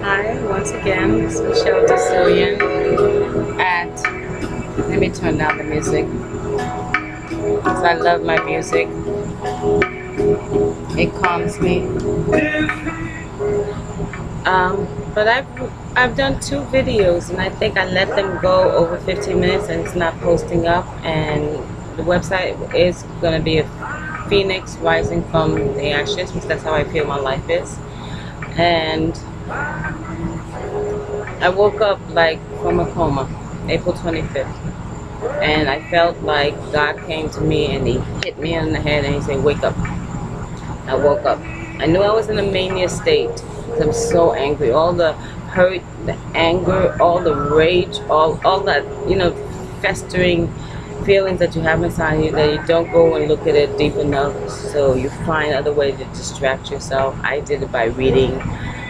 Hi, once again, this is Michelle Decillion at, let me turn down the music, because I love my music. It calms me. But I've done 2 videos, and I think I let them go over 15 minutes, and it's not posting up. And the website is going to be a phoenix rising from the ashes, because that's how I feel my life is. And I woke up like from a coma, April 25th. And I felt like God came to me and he hit me on the head and he said, wake up. I woke up. I knew I was in a mania state because I'm so angry. All the hurt, the anger, all the rage, all that, festering feelings that you have inside you that you don't go and look at it deep enough, so you find other ways to distract yourself. I did it by reading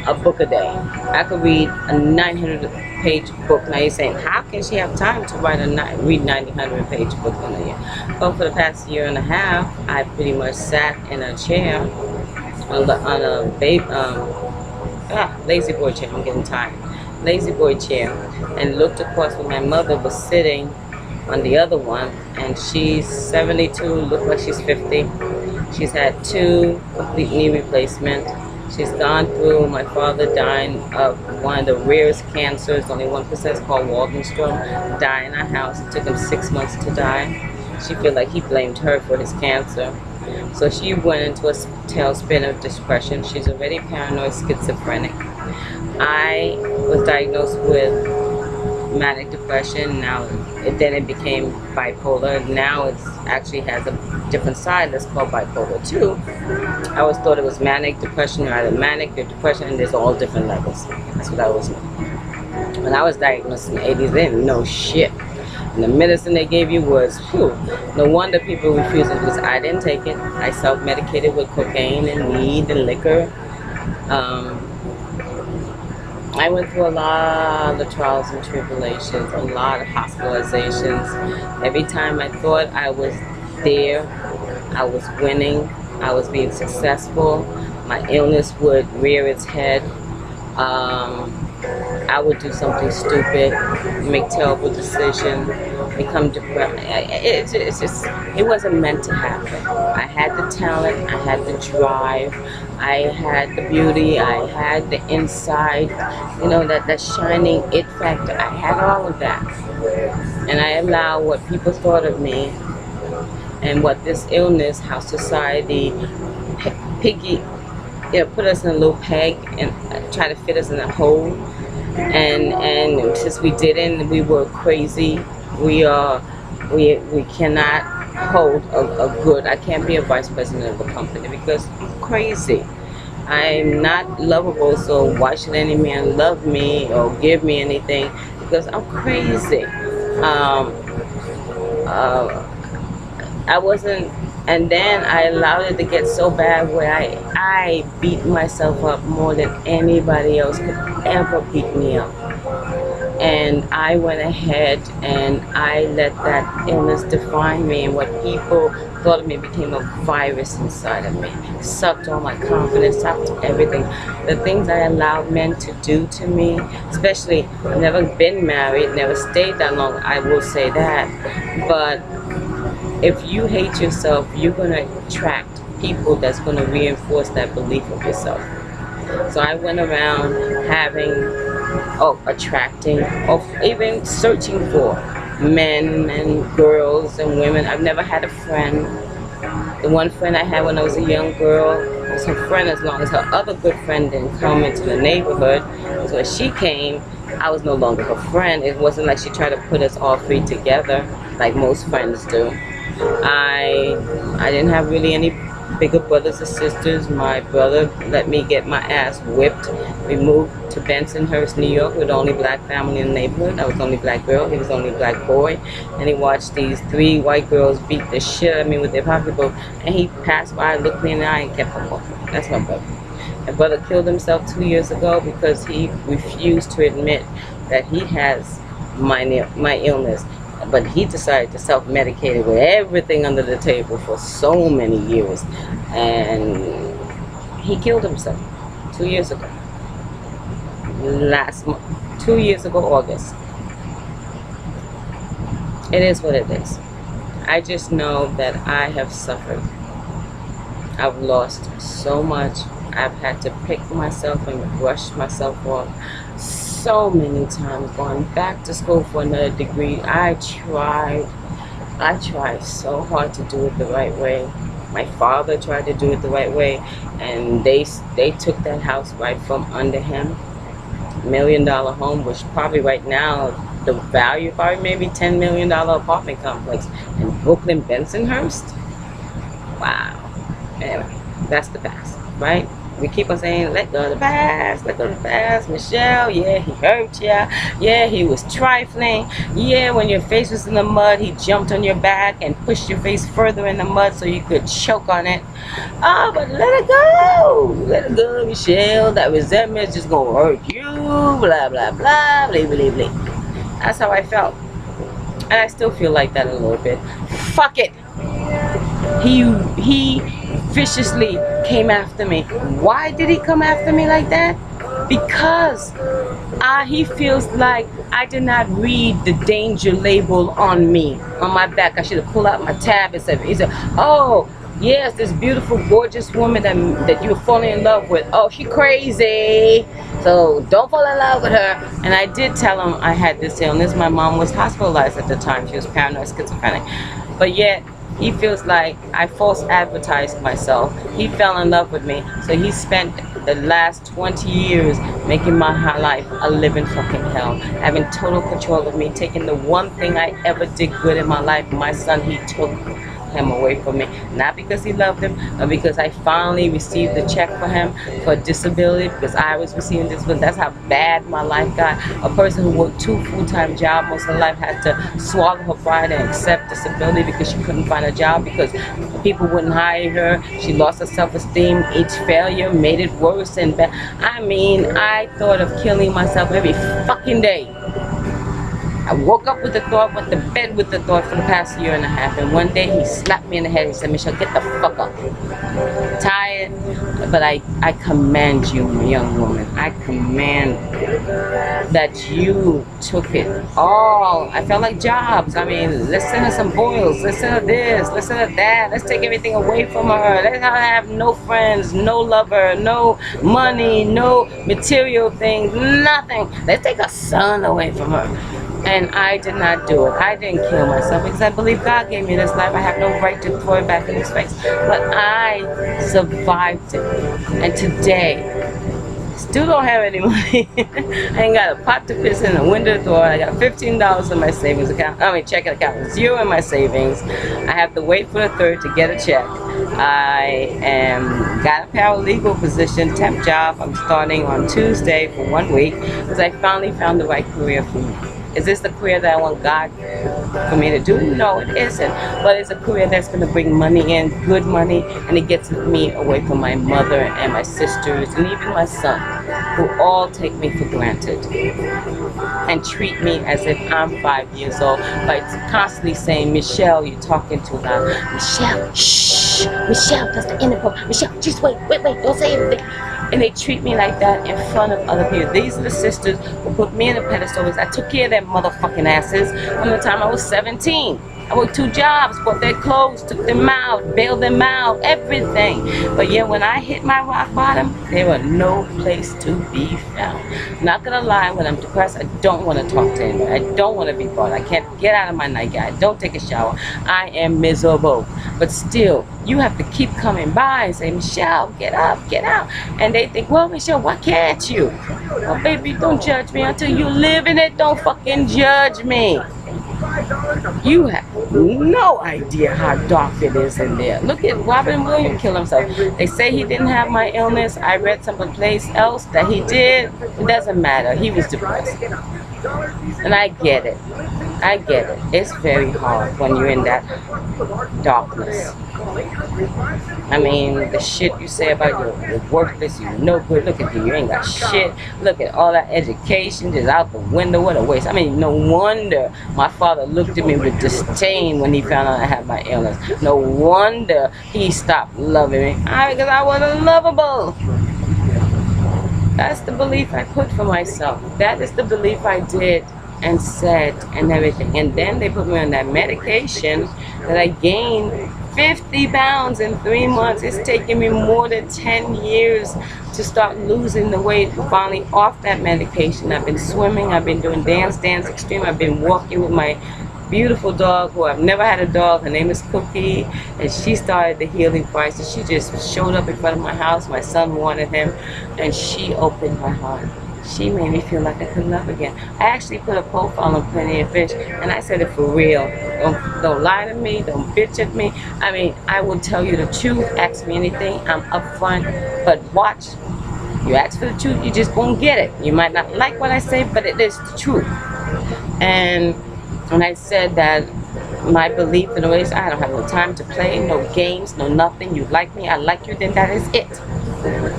a book a day. I could read a 900-page book. Now you're saying, how can she have time to read 900-page book in a year? Well, for the past year and a half, I pretty much sat in a chair on a lazy boy chair. I'm getting tired. Lazy boy chair, and looked across where my mother was sitting on the other one, and she's 72, looks like she's 50. She's had 2 complete knee replacements. She's gone through, my father dying of one of the rarest cancers, only 1% is called Waldenstrom, died in our house. It took him 6 months to die. She felt like he blamed her for his cancer. So she went into a tailspin of depression. She's already paranoid schizophrenic. I was diagnosed with manic depression. Then it became bipolar. Now it actually has a different side that's called bipolar 2. I always thought it was manic depression. You're either manic or depression, and there's all different levels. That's what I was knew. When I was diagnosed in the 80s, they didn't know shit. And the medicine they gave you was, no wonder people refused it, because I didn't take it. I self-medicated with cocaine and weed and liquor. I went through a lot of trials and tribulations, a lot of hospitalizations. Every time I thought I was there, I was winning, I was being successful, my illness would rear its head. I would do something stupid, make terrible decisions, become depressed. It wasn't meant to happen. I had the talent, I had the drive, I had the beauty, I had the inside, that shining it factor. I had all of that. And I allowed what people thought of me and what this illness, how society put us in a little peg and try to fit us in a hole. And since we didn't, we were crazy. We cannot hold a good. I can't be a vice president of a company because I'm crazy. I'm not lovable, so why should any man love me or give me anything? Because I'm crazy. I wasn't, and then I allowed it to get so bad where I beat myself up more than anybody else could ever beat me up. And I went ahead and I let that illness define me, and what people thought of me became a virus inside of me. Sucked all my confidence, sucked everything. The things I allowed men to do to me, especially, I've never been married, never stayed that long, I will say that. But if you hate yourself, you're going to attract people that's going to reinforce that belief of yourself. So I went around attracting, or even searching for men and girls and women. I've never had a friend. The one friend I had when I was a young girl was her friend, as long as her other good friend didn't come into the neighborhood. Because when she came, I was no longer her friend. It wasn't like she tried to put us all 3 together like most friends do. I didn't have really any bigger brothers or sisters. My brother let me get my ass whipped. We moved to Bensonhurst, New York. We're the only black family in the neighborhood. I was the only black girl. He was the only black boy. And he watched these 3 white girls beat the shit out of me with their pocketbook. And he passed by, looked me in the eye, and kept on walking. That's my brother. My brother killed himself 2 years ago because he refused to admit that he has my illness. But he decided to self-medicate it with everything under the table for so many years. And he killed himself 2 years ago. last month, 2 years ago, August. It is what it is. I just know that I have suffered. I've lost so much. I've had to pick myself and brush myself off so many times, going back to school for another degree. I tried so hard to do it the right way. My father tried to do it the right way, and they took that house right from under him. $1 million home, which probably right now the value probably maybe $10 million apartment complex in Brooklyn, Bensonhurst. Wow. Anyway, that's the past, right? We keep on saying, let go of the past, let go of the past. Michelle, yeah, he hurt you. Yeah, he was trifling. Yeah, when your face was in the mud, he jumped on your back and pushed your face further in the mud so you could choke on it. Oh, but let it go. Let it go, Michelle. That resentment is just going to hurt you. Blah, blah, blah, blah, blah, blah. That's how I felt. And I still feel like that a little bit. Fuck it. He viciously came after me. Why did he come after me like that? Because he feels like I did not read the danger label on me, on my back. I should have pulled out my tab and said, he said, oh, yes, this beautiful, gorgeous woman that you're falling in love with. Oh, she crazy. So don't fall in love with her. And I did tell him I had this illness. My mom was hospitalized at the time. She was paranoid schizophrenic. But yet, he feels like I false advertised myself. He fell in love with me. So he spent the last 20 years making my life a living fucking hell. Having total control of me. Taking the one thing I ever did good in my life. My son, he took him away from me. Not because he loved him, but because I finally received the check for him for disability, because I was receiving disability. That's how bad my life got. A person who worked 2 full-time jobs most of her life had to swallow her pride and accept disability because she couldn't find a job, because people wouldn't hire her. She lost her self-esteem. Each failure made it worse and bad. I mean, I thought of killing myself every fucking day. I woke up with the thought, went to bed with the thought for the past 1.5 years. And one day he slapped me in the head. He said, Michelle, get the fuck up. Tired, but I command you, my young woman. I command that you took it all. I felt like Jobs. I mean, let's send her some boils. Let's send her this. Let's send her that. Let's take everything away from her. Let her have no friends, no lover, no money, no material things, nothing. Let's take her son away from her. And I did not do it. I didn't kill myself because I believe God gave me this life. I have no right to throw it back in his face. But I survived it. And today, still don't have any money. I ain't got a pot to piss in, a window door. I got $15 in my savings account. I mean, checking account. 0 in my savings. I have to wait for the 3rd to get a check. I got a paralegal position, temp job. I'm starting on Tuesday for 1 week because I finally found the right career for me. Is this the career that I want God for me to do? No, it isn't. But it's a career that's going to bring money in, good money, and it gets me away from my mother and my sisters and even my son, who all take me for granted and treat me as if I'm 5 years old by constantly saying, Michelle, you're talking too loud. Michelle, shh. Michelle, that's the intercom. Michelle, just wait, don't say anything. And they treat me like that in front of other people. These are the sisters who put me in a pedestal. I took care of their motherfucking asses from the time I was 17. I worked 2 jobs, bought their clothes, took them out, bailed them out, everything. But yet when I hit my rock bottom, there were no place to be found. Not gonna lie, when I'm depressed, I don't want to talk to anyone. I don't want to be bothered. I can't get out of my nightgown. I don't take a shower. I am miserable. But still, you have to keep coming by and say, Michelle, get up, get out. And they think, well, Michelle, why can't you? Well, baby, don't judge me until you live in it. Don't fucking judge me. You have no idea how dark it is in there. Look at Robin Williams kill himself. They say he didn't have my illness. I read someplace else that he did. It doesn't matter. He was depressed. And I get it. I get it. It's very hard when you're in that darkness. I mean, the shit you say about you're worthless, you're no good. Look at you ain't got shit. Look at all that education just out the window. What a waste. I mean, no wonder my father looked at me with disdain when he found out I had my illness. No wonder he stopped loving me. Because I wasn't lovable. That's the belief I put for myself. That is the belief I did and said and everything. And then they put me on that medication that I gained 50 pounds in 3 months. It's taken me more than 10 years to start losing the weight. Finally off that medication. I've been swimming, I've been doing dance extreme, I've been walking with my beautiful dog, who I've never had a dog. Her name is Cookie, and she started the healing process. She just showed up in front of my house. My son wanted him, and she opened my heart. She made me feel like I could love again. I actually put a profile on Plenty of Fish, and I said it for real. Don't lie to me. Don't bitch at me. I mean, I will tell you the truth. Ask me anything. I'm upfront. But watch. You ask for the truth, you just won't get it. You might not like what I say, but it is the truth. And I said that my belief in the ways, I don't have no time to play, no games, no nothing. You like me, I like you, then that is it.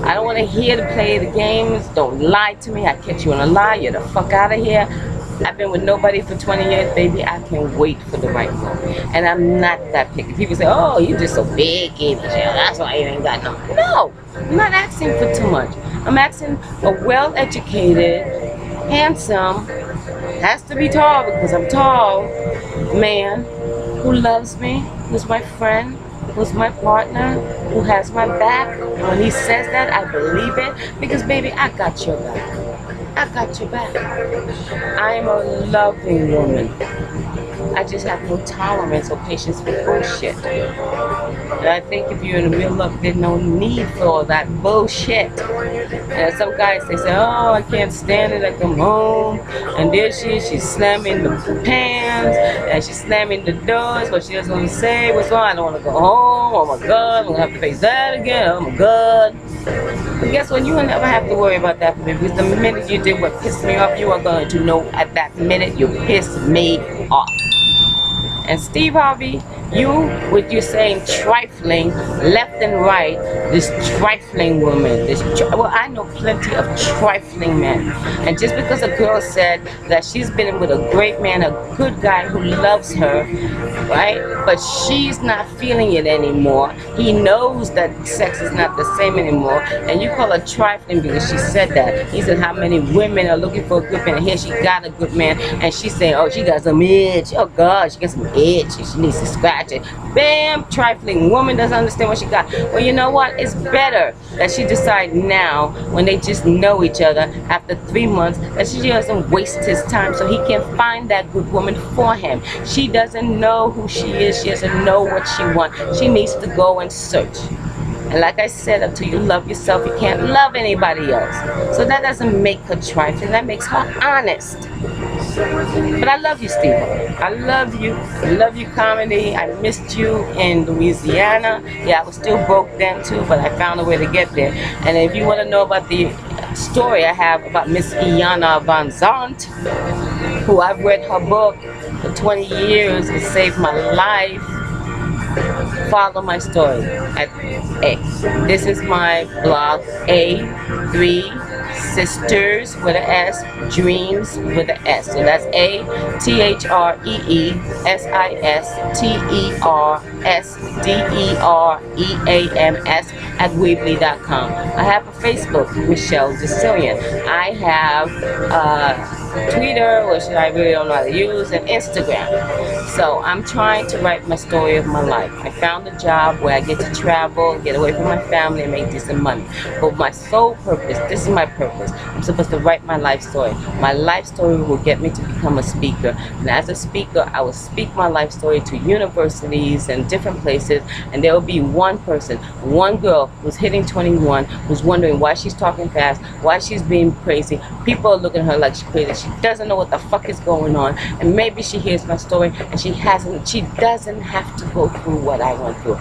I don't want to hear to play the games. Don't lie to me. I catch you on a lie. You're the fuck out of here. I've been with nobody for 20 years, baby. I can wait for the right one. And I'm not that picky. People say, oh, you just so big, that's why you ain't got no. No, I'm not asking for too much. I'm asking a well-educated, handsome, has to be tall because I'm tall, man who loves me, who's my friend, who's my partner, who has my back. And when he says that, I believe it, because baby, I got your back. I got your back. I'm a loving woman. I just have no tolerance or patience for bullshit. And I think if you're in the real love, there's no need for all that bullshit. And some guys, they say, oh, I can't stand it, I come home, and there she's slamming the pans, and she's slamming the doors, but she doesn't want to say, what's wrong, I don't want to go home, oh my God, I'm going to have to face that again, oh my God. But guess what, you will never have to worry about that for me, because the minute you did what pissed me off, you are going to know at that minute you pissed me off. And Steve Harvey, you, with you saying trifling left and right, this trifling woman, well, I know plenty of trifling men. And just because a girl said that she's been with a great man, a good guy who loves her, right? But she's not feeling it anymore. He knows that sex is not the same anymore. And you call her trifling because she said that. He said how many women are looking for a good man. Here she got a good man, and she's saying, oh, she got some itch. Oh God, she got some itch. She needs to scratch it. Bam, trifling woman doesn't understand what she got. Well, you know what? It's better that she decide now, when they just know each other after 3 months, that she doesn't waste his time so he can find that good woman for him. She doesn't know who she is. She doesn't know what she wants. She needs to go and search. And like I said, until you love yourself, you can't love anybody else. So that doesn't make her trifling. That makes her honest. But I love you, Steve. I love you. I love you, comedy. I missed you in Louisiana. Yeah, I was still broke then too, but I found a way to get there. And if you want to know about the story I have about Miss Iana Van Zandt, who I've read her book for 20 years, it saved my life. Follow my story at A. This is my blog, A3sisters with an S, dreams with an S. So that's ATHREESISTERSDEREAMS at Weebly.com. I have a Facebook, Michelle Sicilian. I have Twitter, which I really don't know how to use, and Instagram. So I'm trying to write my story of my life. I found a job where I get to travel, get away from my family, and make decent money. But my sole purpose, this is my purpose, I'm supposed to write my life story. My life story will get me to become a speaker. And as a speaker, I will speak my life story to universities and different places, and there will be one person, one girl who's hitting 21, who's wondering why she's talking fast, why she's being crazy. People are looking at her like she's crazy. She doesn't know what the fuck is going on, and maybe she hears my story and she doesn't have to go through what I went through.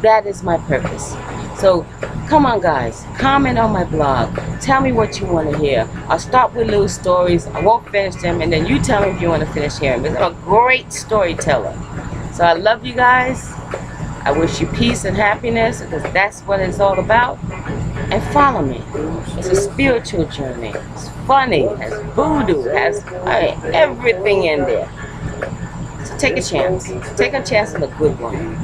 That is my purpose. So come on guys, comment on my blog, tell me what you want to hear. I'll start with little stories, I won't finish them, and then you tell me if you want to finish hearing, because I'm a great storyteller. So I love you guys. I wish you peace and happiness, because that's what it's all about. And follow me. It's a spiritual journey. It's funny, it has voodoo, it has everything in there. So take a chance. Take a chance on a good one.